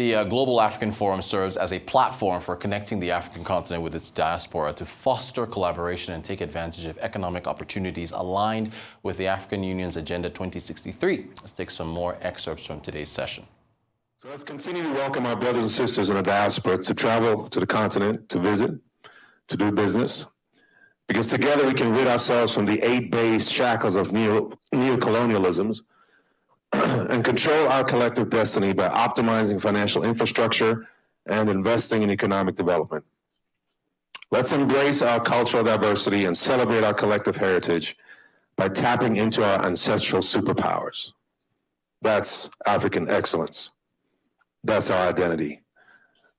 The Global African Forum serves as a platform for connecting the African continent with its diaspora to foster collaboration and take advantage of economic opportunities aligned with the African Union's Agenda 2063. Let's take some more excerpts from today's session. So let's continue to welcome our brothers and sisters in the diaspora to travel to the continent, to visit, to do business, because together we can rid ourselves from the 8-based shackles of neocolonialisms and control our collective destiny by optimizing financial infrastructure and investing in economic development. Let's embrace our cultural diversity and celebrate our collective heritage by tapping into our ancestral superpowers. That's African excellence. That's our identity.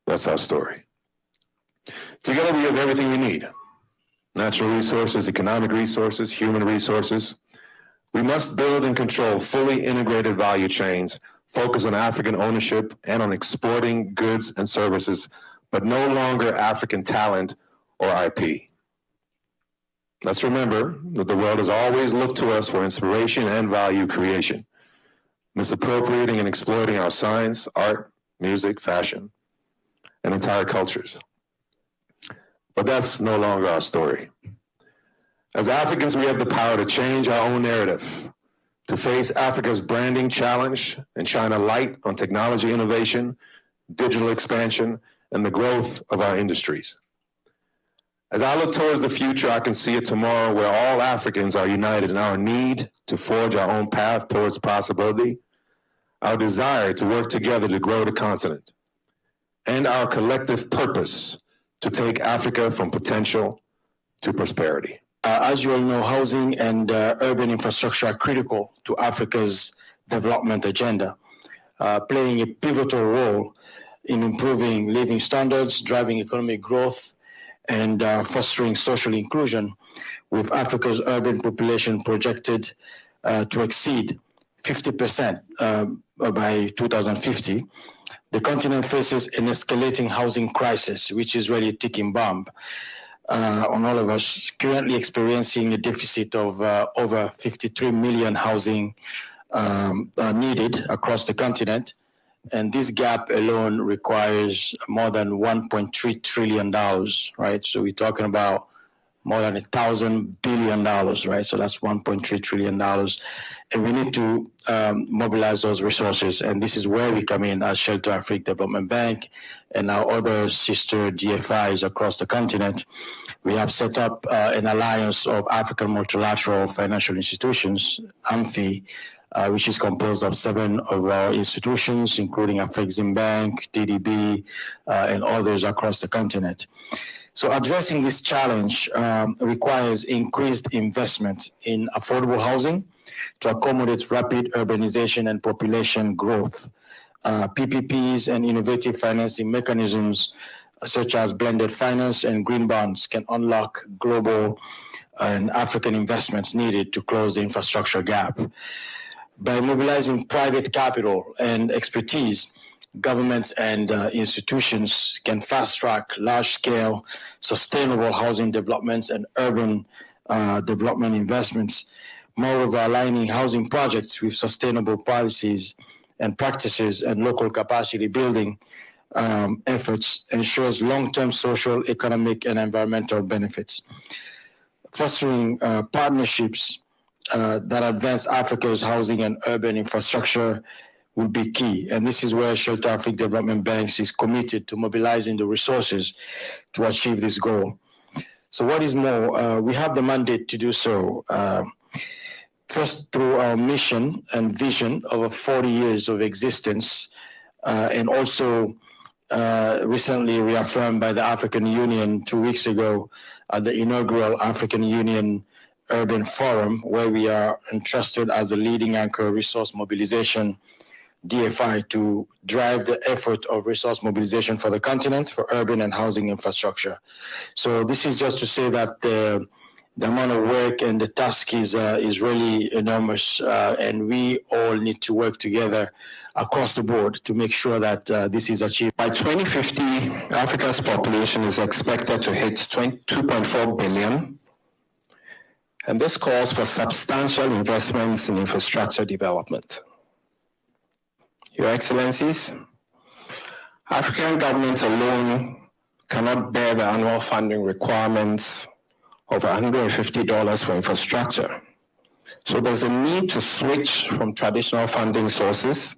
That's our story. Together we have everything we need: natural resources, economic resources, human resources. We must build and control fully integrated value chains, focus on African ownership and on exporting goods and services, but no longer African talent or IP. Let's remember that the world has always looked to us for inspiration and value creation, misappropriating and exploiting our science, art, music, fashion, and entire cultures. But that's no longer our story. As Africans, we have the power to change our own narrative, to face Africa's branding challenge and shine a light on technology innovation, digital expansion, and the growth of our industries. As I look towards the future, I can see a tomorrow where all Africans are united in our need to forge our own path towards possibility, our desire to work together to grow the continent, and our collective purpose to take Africa from potential to prosperity. As you all know, housing and urban infrastructure are critical to Africa's development agenda, playing a pivotal role in improving living standards, driving economic growth, and fostering social inclusion, with Africa's urban population projected to exceed 50% by 2050. The continent faces an escalating housing crisis, which is really a ticking bomb on all of us, currently experiencing a deficit of over 53 million housing needed across the continent. And this gap alone requires more than $1.3 trillion, right? So we're talking about more than $1,000 billion, right? So that's $1.3 trillion. And we need to mobilize those resources. And this is where we come in as Shelter Afrique Development Bank and our other sister DFIs across the continent. We have set up an alliance of African multilateral financial institutions, AMFI, which is composed of 7 of our institutions, including Afrexim Bank, DDB, and others across the continent. So addressing this challenge requires increased investment in affordable housing to accommodate rapid urbanization and population growth. PPPs and innovative financing mechanisms such as blended finance and green bonds can unlock global and African investments needed to close the infrastructure gap. By mobilizing private capital and expertise, governments and institutions can fast-track large-scale, sustainable housing developments and urban development investments. Moreover, aligning housing projects with sustainable policies and practices and local capacity building efforts ensures long-term social, economic, and environmental benefits. Fostering partnerships that advance Africa's housing and urban infrastructure will be key. And this is where Shelter Afrique Development Banks is committed to mobilizing the resources to achieve this goal. So what is more, we have the mandate to do so. First, through our mission and vision over 40 years of existence, and also recently reaffirmed by the African Union 2 weeks ago at the inaugural African Union Urban Forum, where we are entrusted as the leading anchor resource mobilization DFI to drive the effort of resource mobilization for the continent for urban and housing infrastructure. So this is just to say that the amount of work and the task is really enormous, and we all need to work together across the board to make sure that this is achieved. By 2050, Africa's population is expected to hit 2.4 billion. And this calls for substantial investments in infrastructure development. Your Excellencies, African governments alone cannot bear the annual funding requirements of $150 for infrastructure. So there's a need to switch from traditional funding sources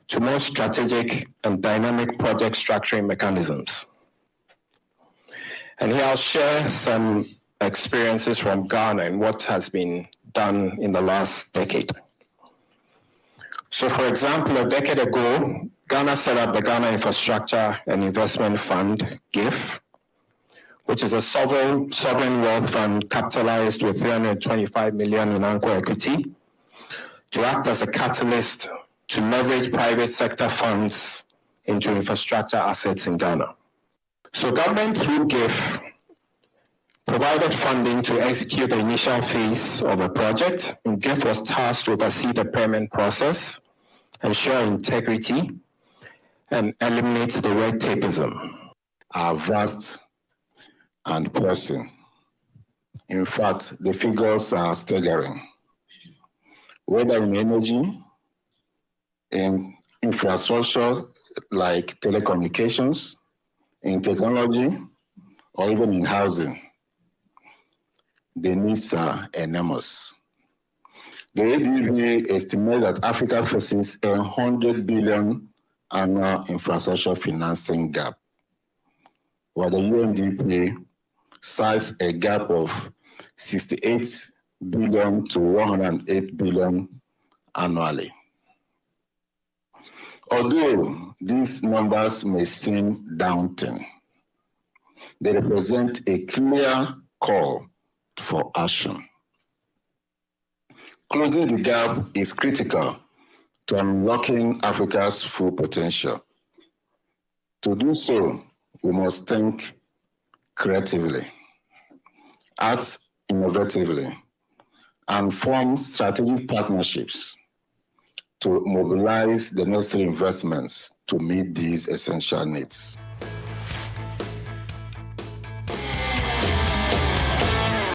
to more strategic and dynamic project structuring mechanisms. And here I'll share some experiences from Ghana and what has been done in the last decade. So for example, a decade ago, Ghana set up the Ghana Infrastructure and Investment Fund, GIF, which is a sovereign wealth fund capitalized with 325 million in anchor equity to act as a catalyst to leverage private sector funds into infrastructure assets in Ghana. So government through GIF provided funding to execute the initial phase of a project, and GIF was tasked to oversee the payment process, ensure integrity, and eliminate the red tapeism. Are vast and pressing. In fact, the figures are staggering. Whether in energy, in infrastructure like telecommunications, in technology, or even in housing, the needs are enormous. The ADB estimates that Africa faces a $100 billion annual infrastructure financing gap, while the UNDP cites a gap of $68 billion to $108 billion annually. Although these numbers may seem daunting, they represent a clear call for action. Closing the gap is critical to unlocking Africa's full potential. To do so, we must think creatively, act innovatively, and form strategic partnerships to mobilize the necessary investments to meet these essential needs.